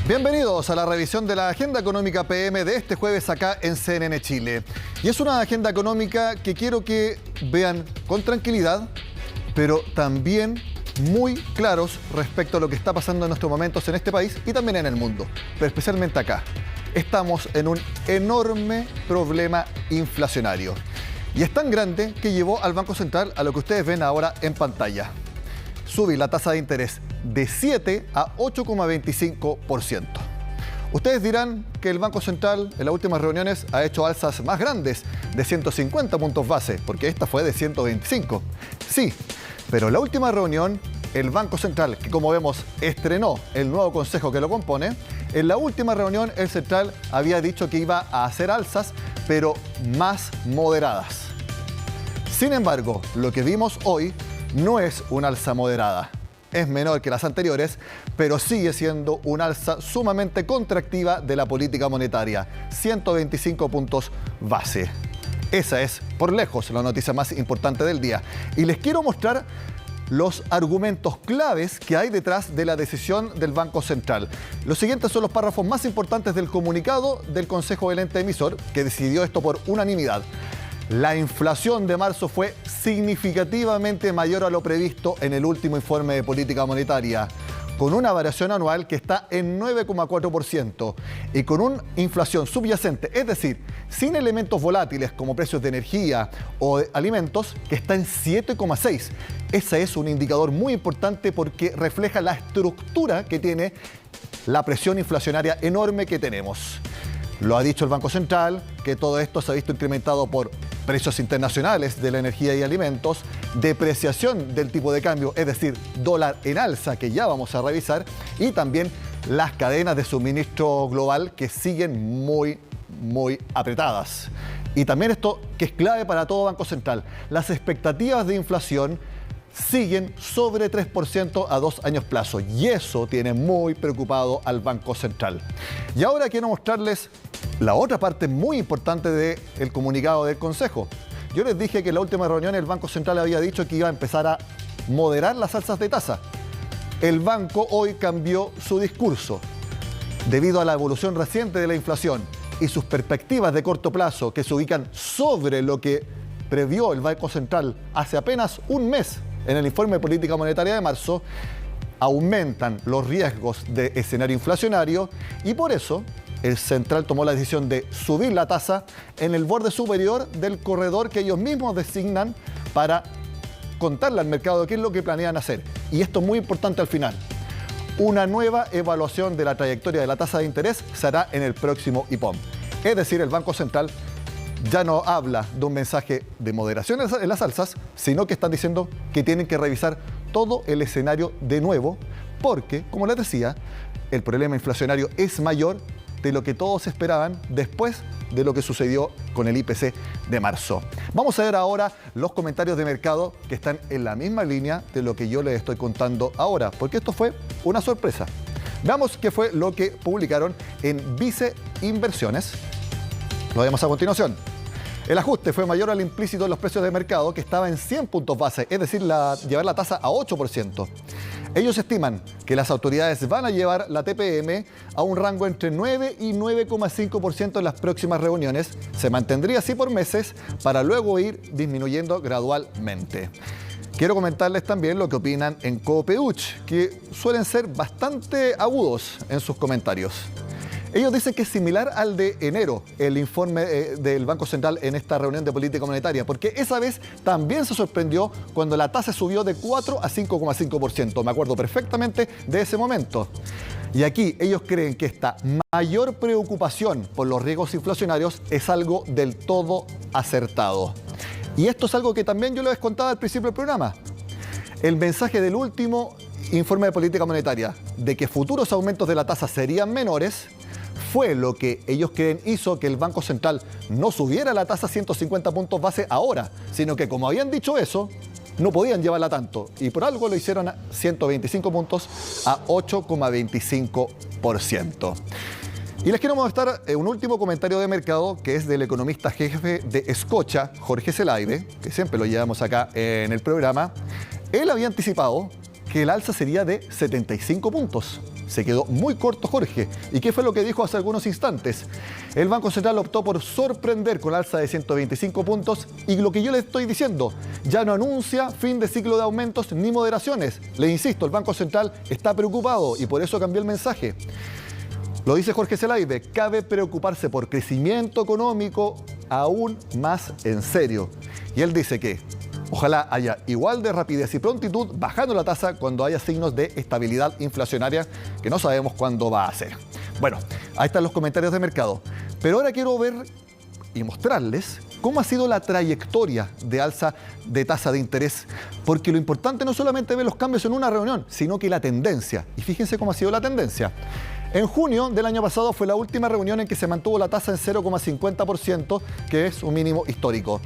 Bienvenidos a la revisión de la Agenda Económica PM de este jueves acá en CNN Chile. Y es una agenda económica que quiero que vean con tranquilidad, pero también muy claros respecto a lo que está pasando en estos momentos en este país y también en el mundo, pero especialmente acá. Estamos en un enorme problema inflacionario. Y es tan grande que llevó al Banco Central a lo que ustedes ven ahora en pantalla. Subir la tasa de interés de 7 a 8,25%. Ustedes dirán que el Banco Central en las últimas reuniones ha hecho alzas más grandes de 150 puntos base, porque esta fue de 125. Sí, pero en la última reunión, el Banco Central, que como vemos estrenó el nuevo consejo que lo compone, en la última reunión el Central había dicho que iba a hacer alzas, pero más moderadas. Sin embargo, lo que vimos hoy no es una alza moderada. Es menor que las anteriores, pero sigue siendo una alza sumamente contractiva de la política monetaria, 125 puntos base. Esa es, por lejos, la noticia más importante del día. Y les quiero mostrar los argumentos claves que hay detrás de la decisión del Banco Central. Los siguientes son los párrafos más importantes del comunicado del Consejo del Ente Emisor, que decidió esto por unanimidad. La inflación de marzo fue significativamente mayor a lo previsto en el último informe de política monetaria, con una variación anual que está en 9,4% y con una inflación subyacente, es decir, sin elementos volátiles como precios de energía o de alimentos, que está en 7,6%. Ese es un indicador muy importante porque refleja la estructura que tiene la presión inflacionaria enorme que tenemos. Lo ha dicho el Banco Central, que todo esto se ha visto incrementado por precios internacionales de la energía y alimentos, depreciación del tipo de cambio, es decir, dólar en alza, que ya vamos a revisar, y también las cadenas de suministro global que siguen muy apretadas. Y también esto que es clave para todo Banco Central, las expectativas de inflación siguen sobre 3% a 2 años plazo, y eso tiene muy preocupado al Banco Central. Y ahora quiero mostrarles la otra parte muy importante del comunicado del Consejo. Yo les dije que en la última reunión el Banco Central había dicho que iba a empezar a moderar las alzas de tasa. El banco hoy cambió su discurso debido a la evolución reciente de la inflación y sus perspectivas de corto plazo que se ubican sobre lo que previó el Banco Central hace apenas un mes en el informe de política monetaria de marzo. Aumentan los riesgos de escenario inflacionario y por eso el Central tomó la decisión de subir la tasa en el borde superior del corredor que ellos mismos designan para contarle al mercado qué es lo que planean hacer. Y esto es muy importante al final. Una nueva evaluación de la trayectoria de la tasa de interés se hará en el próximo IPOM. Es decir, el Banco Central ya no habla de un mensaje de moderación en las alzas, sino que están diciendo que tienen que revisar todo el escenario de nuevo, porque, como les decía, el problema inflacionario es mayor de lo que todos esperaban después de lo que sucedió con el IPC de marzo. Vamos a ver ahora los comentarios de mercado que están en la misma línea de lo que yo les estoy contando ahora, porque esto fue una sorpresa. Veamos qué fue lo que publicaron en Vice Inversiones. Lo vemos a continuación. El ajuste fue mayor al implícito en los precios de mercado, que estaba en 100 puntos base, es decir, llevar la tasa a 8%. Ellos estiman que las autoridades van a llevar la TPM a un rango entre 9 y 9,5% en las próximas reuniones. Se mantendría así por meses para luego ir disminuyendo gradualmente. Quiero comentarles también lo que opinan en Copeuch, que suelen ser bastante agudos en sus comentarios. Ellos dicen que es similar al de enero, el informe del Banco Central en esta reunión de política monetaria, porque esa vez también se sorprendió cuando la tasa subió de 4 a 5,5%. Me acuerdo perfectamente de ese momento. Y aquí ellos creen que esta mayor preocupación por los riesgos inflacionarios es algo del todo acertado. Y esto es algo que también yo les contaba al principio del programa. El mensaje del último informe de política monetaria de que futuros aumentos de la tasa serían menores fue lo que ellos creen hizo que el Banco Central no subiera la tasa a 150 puntos base ahora, sino que como habían dicho eso, no podían llevarla tanto. Y por algo lo hicieron a 125 puntos a 8,25%. Y les quiero mostrar un último comentario de mercado que es del economista jefe de Scotia, Jorge Zelaibe, que siempre lo llevamos acá en el programa. Él había anticipado que el alza sería de 75 puntos. Se quedó muy corto, Jorge. ¿Y qué fue lo que dijo hace algunos instantes? El Banco Central optó por sorprender con alza de 125 puntos y lo que yo le estoy diciendo, ya no anuncia fin de ciclo de aumentos ni moderaciones. Le insisto, el Banco Central está preocupado y por eso cambió el mensaje. Lo dice Jorge Zelaibe, cabe preocuparse por crecimiento económico aún más en serio. Y él dice que ojalá haya igual de rapidez y prontitud bajando la tasa cuando haya signos de estabilidad inflacionaria que no sabemos cuándo va a ser. Bueno, ahí están los comentarios de mercado. Pero ahora quiero ver y mostrarles cómo ha sido la trayectoria de alza de tasa de interés, porque lo importante no solamente ver los cambios en una reunión, sino que la tendencia. Y fíjense cómo ha sido la tendencia. En junio del año pasado fue la última reunión en que se mantuvo la tasa en 0,50%, que es un mínimo histórico.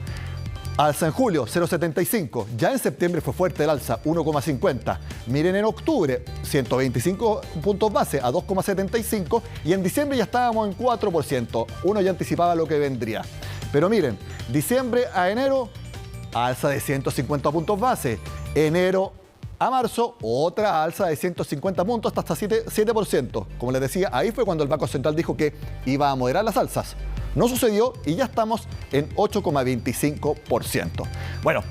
Alza en julio, 0,75. Ya en septiembre fue fuerte el alza, 1,50. Miren en octubre, 125 puntos base a 2,75. Y en diciembre ya estábamos en 4%. Uno ya anticipaba lo que vendría. Pero miren, diciembre a enero, alza de 150 puntos base. Enero a marzo, otra alza de 150 puntos hasta 7%. Como les decía, ahí fue cuando el Banco Central dijo que iba a moderar las alzas. No sucedió y ya estamos en 8,25%. Bueno,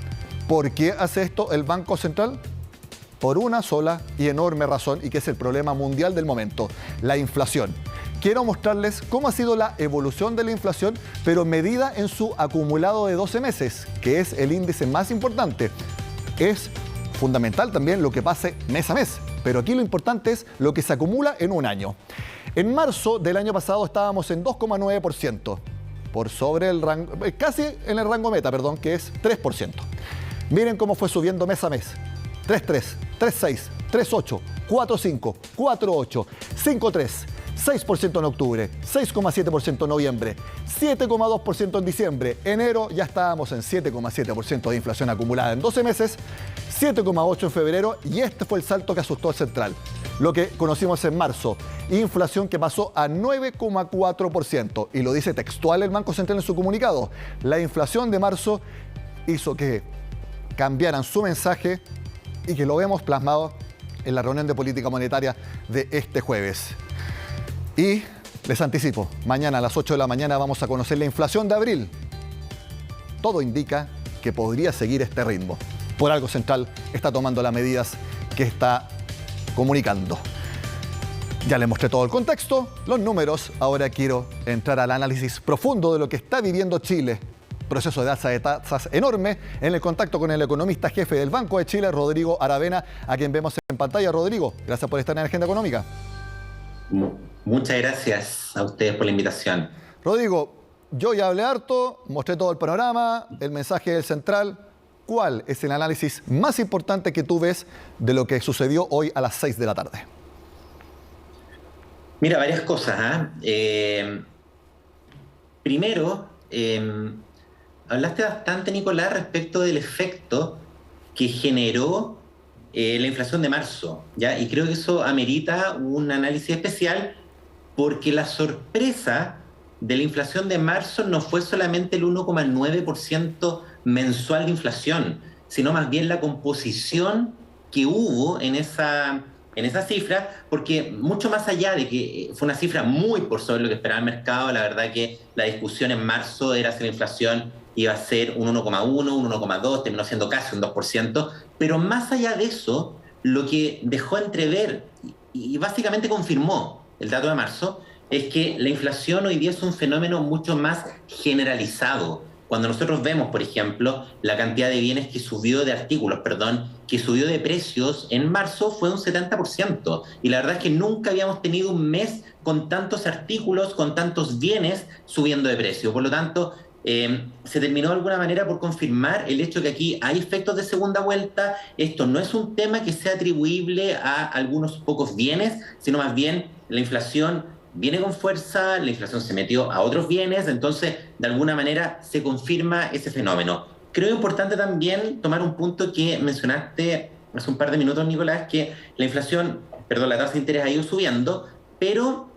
¿por qué hace esto el Banco Central? Por una sola y enorme razón, y que es el problema mundial del momento, la inflación. Quiero mostrarles cómo ha sido la evolución de la inflación, pero medida en su acumulado de 12 meses, que es el índice más importante. Es fundamental también lo que pase mes a mes, pero aquí lo importante es lo que se acumula en un año. En marzo del año pasado estábamos en 2,9%, por sobre el rango, casi en el rango meta, perdón, que es 3%. Miren cómo fue subiendo mes a mes. 3,3, 3,6, 3,8, 4,5, 4,8, 5,3, 6% en octubre, 6,7% en noviembre, 7,2% en diciembre. Enero ya estábamos en 7,7% de inflación acumulada en 12 meses, 7,8% en febrero, y este fue el salto que asustó al central. Lo que conocimos en marzo, inflación que pasó a 9,4%. Y lo dice textual el Banco Central en su comunicado. La inflación de marzo hizo que cambiaran su mensaje y que lo vemos plasmado en la reunión de política monetaria de este jueves. Y les anticipo, mañana a las 8 de la mañana vamos a conocer la inflación de abril. Todo indica que podría seguir este ritmo. Por algo Central está tomando las medidas que está comunicando. Ya les mostré todo el contexto, los números. Ahora quiero entrar al análisis profundo de lo que está viviendo Chile. Proceso de alza de tasas enorme, en el contacto con el economista jefe del Banco de Chile, Rodrigo Aravena, a quien vemos en pantalla. Rodrigo, gracias por estar en Agenda Económica. Muchas gracias a ustedes por la invitación. Rodrigo, yo ya hablé harto, mostré todo el panorama, el mensaje del central. ¿Cuál es el análisis más importante que tú ves de lo que sucedió hoy a las 6 de la tarde? Mira, varias cosas. Primero, hablaste bastante, Nicolás, respecto del efecto que generó la inflación de marzo, ¿ya? Y creo que eso amerita un análisis especial, porque la sorpresa de la inflación de marzo no fue solamente el 1,9% mensual de inflación, sino más bien la composición que hubo en esa cifra, porque mucho más allá de que fue una cifra muy por sobre lo que esperaba el mercado, la verdad que la discusión en marzo era si la inflación iba a ser un 1,1, un 1,2, terminó siendo casi un 2%, pero más allá de eso, lo que dejó entrever y básicamente confirmó el dato de marzo es que la inflación hoy día es un fenómeno mucho más generalizado. Cuando nosotros vemos, por ejemplo, la cantidad de bienes que subió de artículos, que subió de precios en marzo fue un 70%. Y la verdad es que nunca habíamos tenido un mes con tantos artículos, con tantos bienes subiendo de precio. Por lo tanto, se terminó de alguna manera por confirmar el hecho de que aquí hay efectos de segunda vuelta. Esto no es un tema que sea atribuible a algunos pocos bienes, sino más bien la inflación viene con fuerza, la inflación se metió a otros bienes, entonces de alguna manera se confirma ese fenómeno. Creo importante también tomar un punto que mencionaste hace un par de minutos, Nicolás, que la la tasa de interés ha ido subiendo, pero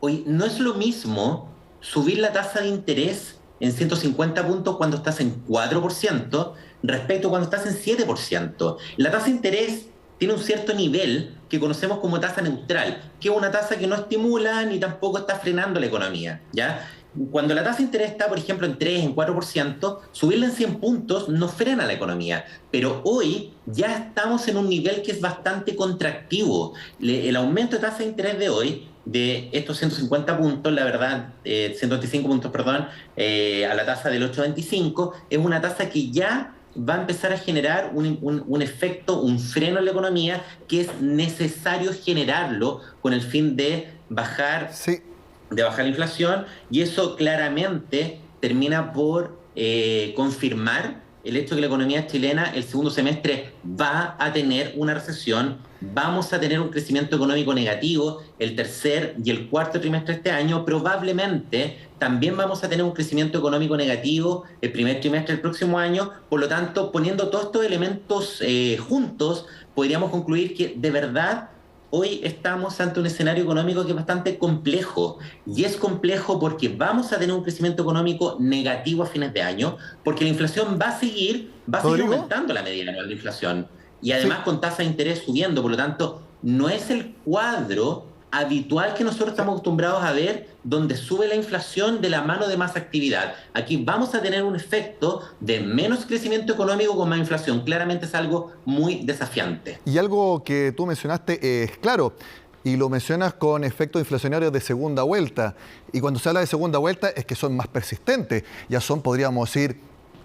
hoy no es lo mismo subir la tasa de interés en 150 puntos cuando estás en 4% respecto a cuando estás en 7%. La tasa de interés tiene un cierto nivel que conocemos como tasa neutral, que es una tasa que no estimula ni tampoco está frenando la economía, ¿ya? Cuando la tasa de interés está, por ejemplo, en 3, en 4%, subirla en 100 puntos no frena la economía. Pero hoy ya estamos en un nivel que es bastante contractivo. El aumento de tasa de interés de hoy, de estos 150 puntos, la verdad, 125 puntos, perdón, a la tasa del 8,25, es una tasa que ya va a empezar a generar un efecto, un freno en la economía, que es necesario generarlo con el fin de bajar Sí. La inflación, y eso claramente termina por confirmar el hecho de que la economía chilena el segundo semestre va a tener una recesión, vamos a tener un crecimiento económico negativo el tercer y el cuarto trimestre de este año, probablemente también vamos a tener un crecimiento económico negativo el primer trimestre del próximo año. Por lo tanto, poniendo todos estos elementos juntos, podríamos concluir que de verdad hoy estamos ante un escenario económico que es bastante complejo, y es complejo porque vamos a tener un crecimiento económico negativo a fines de año, porque la inflación va a seguir ¿Rodrigo? aumentando la media anual de inflación, y Sí. además con tasa de interés subiendo. Por lo tanto, no es el cuadro habitual que nosotros estamos acostumbrados a ver, donde sube la inflación de la mano de más actividad. Aquí vamos a tener un efecto de menos crecimiento económico con más inflación. Claramente es algo muy desafiante. Y algo que tú mencionaste es claro, y lo mencionas con efectos inflacionarios de segunda vuelta. Y cuando se habla de segunda vuelta es que son más persistentes, ya son, podríamos decir,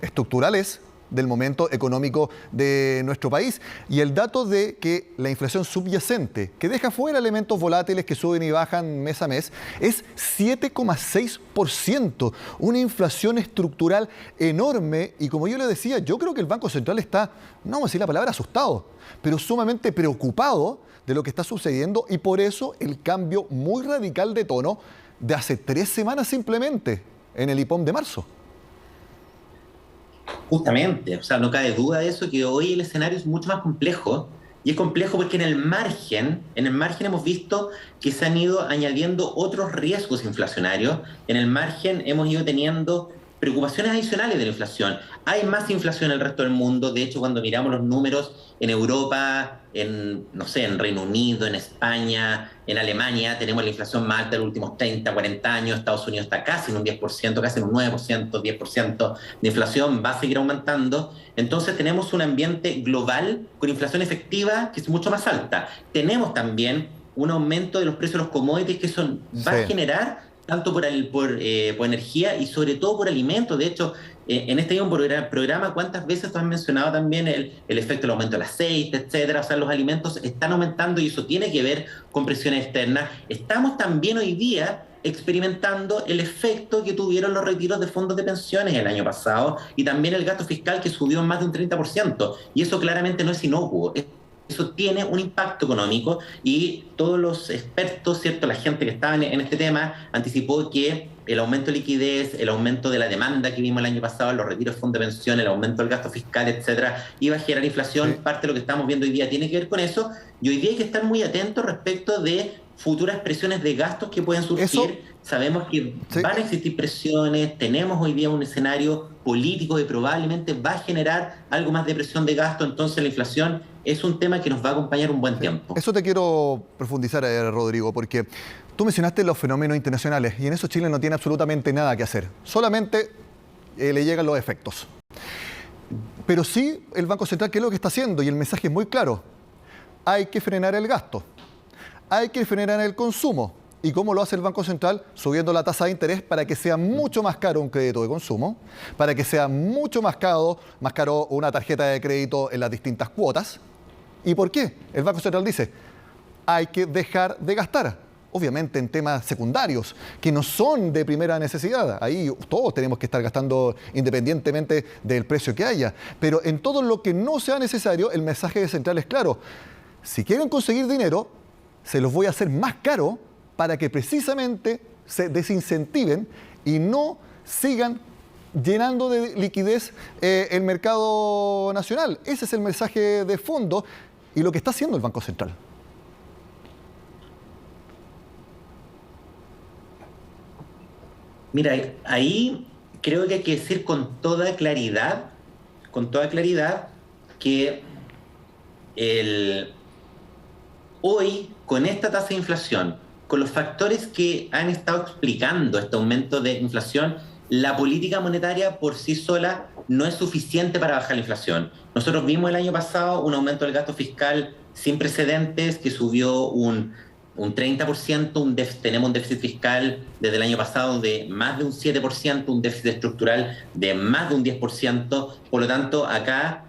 estructurales del momento económico de nuestro país. Y el dato de que la inflación subyacente, que deja fuera elementos volátiles que suben y bajan mes a mes, es 7,6%. Una inflación estructural enorme. Y como yo le decía, yo creo que el Banco Central está, no vamos a decir la palabra asustado, pero sumamente preocupado de lo que está sucediendo, y por eso el cambio muy radical de tono de hace 3 semanas simplemente en el IPOM de marzo. Justamente, o sea, no cabe duda de eso, que hoy el escenario es mucho más complejo, y es complejo porque en el margen hemos visto que se han ido añadiendo otros riesgos inflacionarios. En el margen hemos ido teniendo preocupaciones adicionales de la inflación. Hay más inflación en el resto del mundo. De hecho, cuando miramos los números en Europa, no sé, en Reino Unido, en España, en Alemania, tenemos la inflación más alta de los últimos 30, 40 años. Estados Unidos está casi en un 10%, casi en un 9%, 10% de inflación, va a seguir aumentando. Entonces tenemos un ambiente global con inflación efectiva que es mucho más alta. Tenemos también un aumento de los precios de los commodities que va a generar tanto por energía y sobre todo por alimentos. De hecho, en este mismo programa, ¿cuántas veces tú has mencionado también el efecto del aumento del aceite, etcétera? O sea, los alimentos están aumentando y eso tiene que ver con presiones externas. Estamos también hoy día experimentando el efecto que tuvieron los retiros de fondos de pensiones el año pasado, y también el gasto fiscal, que subió en más de un 30%. Y eso claramente no es inocuo. Eso tiene un impacto económico, y todos los expertos, ¿cierto?, la gente que estaba en este tema, anticipó que el aumento de liquidez, el aumento de la demanda que vimos el año pasado, los retiros de fondos de pensión, el aumento del gasto fiscal, etcétera, iba a generar inflación. Sí. Parte de lo que estamos viendo hoy día tiene que ver con eso, y hoy día hay que estar muy atentos respecto de futuras presiones de gastos que pueden surgir. Eso, sabemos que sí, van a existir presiones, tenemos hoy día un escenario político que probablemente va a generar algo más de presión de gasto. Entonces la inflación es un tema que nos va a acompañar un buen tiempo. eso te quiero profundizar, Rodrigo, porque tú mencionaste los fenómenos internacionales y en eso Chile no tiene absolutamente nada que hacer. Solamente le llegan los efectos. Pero sí, el Banco Central, ¿qué es lo que está haciendo? Y el mensaje es muy claro. Hay que frenar el gasto. Hay que frenar el consumo. ¿Y cómo lo hace el Banco Central? Subiendo la tasa de interés para que sea mucho más caro un crédito de consumo, para que sea mucho más caro una tarjeta de crédito en las distintas cuotas. ¿Y por qué? El Banco Central dice, hay que dejar de gastar. Obviamente en temas secundarios, que no son de primera necesidad. Ahí todos tenemos que estar gastando independientemente del precio que haya. Pero en todo lo que no sea necesario, el mensaje central es claro. Si quieren conseguir dinero, se los voy a hacer más caro para que precisamente se desincentiven y no sigan llenando de liquidez el mercado nacional. Ese es el mensaje de fondo y lo que está haciendo el Banco Central. Mira, ahí creo que hay que decir con toda claridad, que hoy, con esta tasa de inflación, con los factores que han estado explicando este aumento de inflación, la política monetaria por sí sola no es suficiente para bajar la inflación. Nosotros vimos el año pasado un aumento del gasto fiscal sin precedentes que subió un 30%, tenemos un déficit fiscal desde el año pasado de más de un 7%, un déficit estructural de más de un 10%. Por lo tanto, acá,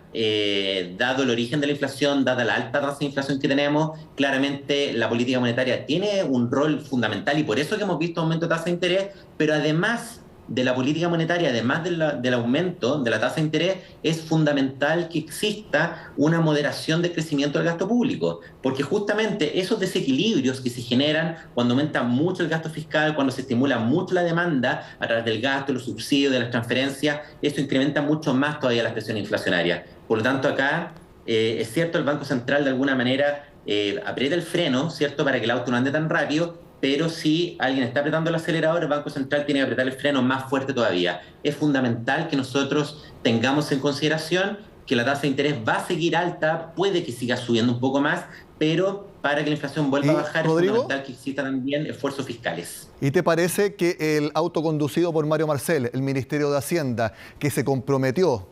dado el origen de la inflación, dada la alta tasa de inflación que tenemos, claramente la política monetaria tiene un rol fundamental y por eso que hemos visto aumento de tasa de interés, pero además de la política monetaria, además del aumento de la tasa de interés, es fundamental que exista una moderación del crecimiento del gasto público, porque justamente esos desequilibrios que se generan cuando aumenta mucho el gasto fiscal, cuando se estimula mucho la demanda a través del gasto, los subsidios, de las transferencias, eso incrementa mucho más todavía la presión inflacionaria. Por lo tanto, acá es cierto, el Banco Central de alguna manera aprieta el freno, ¿cierto?, para que el auto no ande tan rápido, pero si alguien está apretando el acelerador, el Banco Central tiene que apretar el freno más fuerte todavía. Es fundamental que nosotros tengamos en consideración que la tasa de interés va a seguir alta, puede que siga subiendo un poco más, pero para que la inflación vuelva a bajar, Rodrigo, es fundamental que existan también esfuerzos fiscales. ¿Y te parece que el auto conducido por Mario Marcel, el Ministerio de Hacienda, que se comprometió,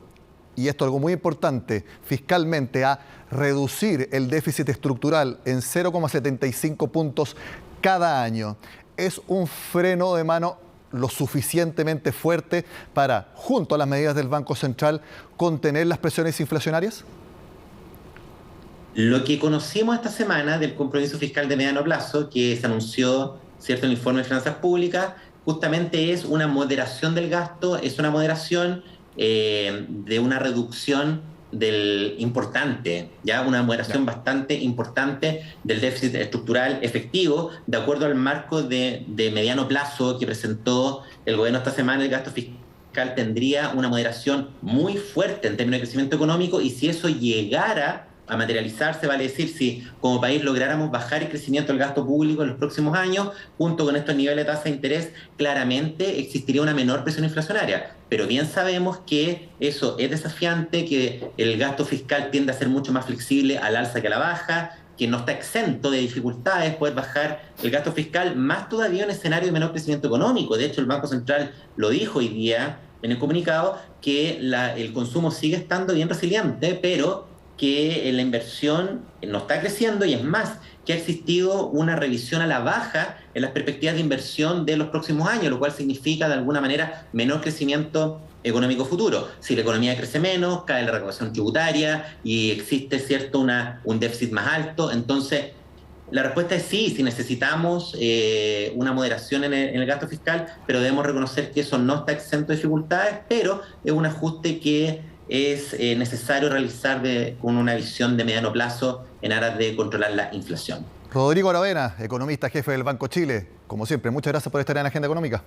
y esto es algo muy importante, fiscalmente a reducir el déficit estructural en 0,75 puntos cada año, es un freno de mano lo suficientemente fuerte para, junto a las medidas del Banco Central, contener las presiones inflacionarias? Lo que conocimos esta semana del compromiso fiscal de mediano plazo, que se anunció, ¿cierto?, en el informe de finanzas públicas, justamente es una moderación del gasto, es una moderación de una reducción del importante, ya una moderación bastante importante del déficit estructural efectivo, de acuerdo al marco de mediano plazo que presentó el gobierno esta semana. El gasto fiscal tendría una moderación muy fuerte en términos de crecimiento económico, y si eso llegara a materializarse, vale decir, si como país lográramos bajar el crecimiento del gasto público en los próximos años, junto con estos niveles de tasa de interés, claramente existiría una menor presión inflacionaria. Pero bien sabemos que eso es desafiante, que el gasto fiscal tiende a ser mucho más flexible al alza que a la baja, que no está exento de dificultades poder bajar el gasto fiscal, más todavía en escenario de menor crecimiento económico. De hecho, el Banco Central lo dijo hoy día en el comunicado, que el consumo sigue estando bien resiliente, pero que la inversión no está creciendo, y es más, que ha existido una revisión a la baja en las perspectivas de inversión de los próximos años, lo cual significa de alguna manera menor crecimiento económico futuro. Si la economía crece menos, cae la recaudación tributaria y existe, ¿cierto?, un déficit más alto. Entonces, la respuesta es sí, si necesitamos una moderación en el gasto fiscal, pero debemos reconocer que eso no está exento de dificultades, pero es un ajuste que es necesario realizar con una visión de mediano plazo en aras de controlar la inflación. Rodrigo Aravena, economista jefe del Banco Chile, como siempre, muchas gracias por estar en la Agenda Económica.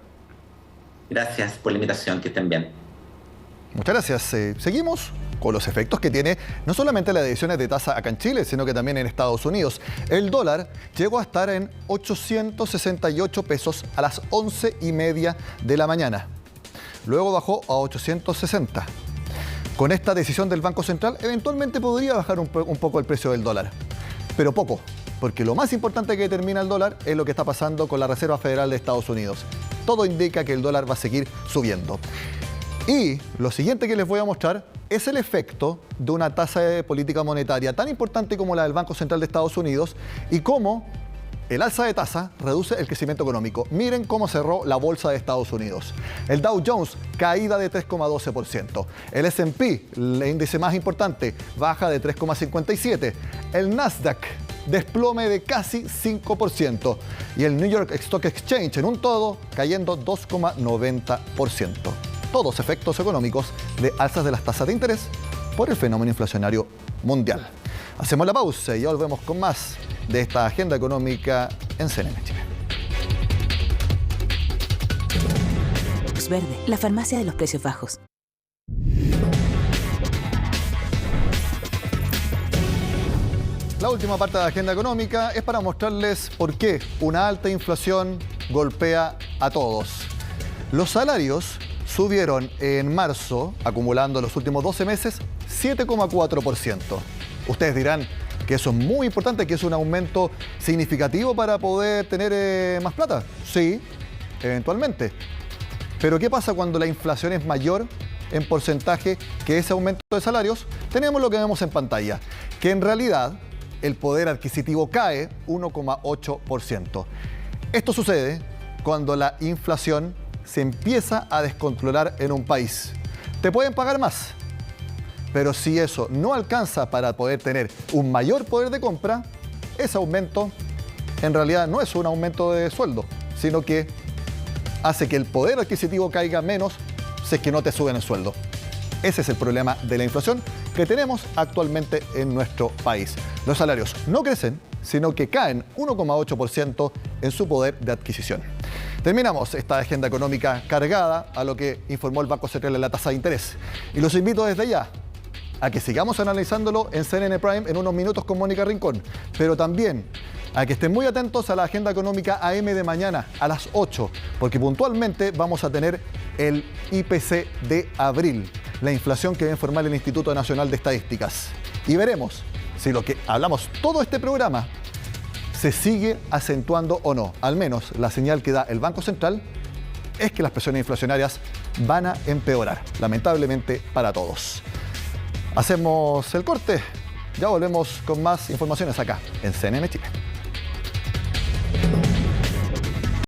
Gracias por la invitación, que estén bien. Muchas gracias. Seguimos con los efectos que tiene no solamente las decisiones de tasa acá en Chile, sino que también en Estados Unidos. El dólar llegó a estar en 868 pesos a las 11:30 de la mañana. Luego bajó a 860. Con esta decisión del Banco Central, eventualmente podría bajar un poco el precio del dólar. Pero poco, porque lo más importante que determina el dólar es lo que está pasando con la Reserva Federal de Estados Unidos. Todo indica que el dólar va a seguir subiendo. Y lo siguiente que les voy a mostrar es el efecto de una tasa de política monetaria tan importante como la del Banco Central de Estados Unidos y cómo el alza de tasa reduce el crecimiento económico. Miren cómo cerró la bolsa de Estados Unidos. El Dow Jones, caída de 3,12%. El S&P, el índice más importante, baja de 3,57%. El Nasdaq, desplome de casi 5%. Y el New York Stock Exchange, en un todo, cayendo 2,90%. Todos efectos económicos de alzas de las tasas de interés por el fenómeno inflacionario mundial. Hacemos la pausa y ya volvemos con más de esta agenda económica en CNN Chile. Verde, la farmacia de los precios bajos. La última parte de la agenda económica es para mostrarles por qué una alta inflación golpea a todos. Los salarios subieron en marzo, acumulando los últimos 12 meses, 7,4%. Ustedes dirán, que eso es muy importante, que es un aumento significativo para poder tener más plata. Sí, eventualmente. Pero ¿qué pasa cuando la inflación es mayor en porcentaje que ese aumento de salarios? Tenemos lo que vemos en pantalla, que en realidad el poder adquisitivo cae 1,8%. Esto sucede cuando la inflación se empieza a descontrolar en un país. Te pueden pagar más, pero si eso no alcanza para poder tener un mayor poder de compra, ese aumento en realidad no es un aumento de sueldo, sino que hace que el poder adquisitivo caiga menos si es que no te suben el sueldo. Ese es el problema de la inflación que tenemos actualmente en nuestro país. Los salarios no crecen, sino que caen 1,8% en su poder de adquisición. Terminamos esta agenda económica cargada a lo que informó el Banco Central en la tasa de interés. Y los invito desde ya a que sigamos analizándolo en CNN Prime en unos minutos con Mónica Rincón, pero también a que estén muy atentos a la agenda económica AM de mañana a las 8, porque puntualmente vamos a tener el IPC de abril, la inflación que va a informar el Instituto Nacional de Estadísticas. Y veremos si lo que hablamos todo este programa se sigue acentuando o no. Al menos la señal que da el Banco Central es que las presiones inflacionarias van a empeorar, lamentablemente para todos. Hacemos el corte, ya volvemos con más informaciones acá en CNN Chile.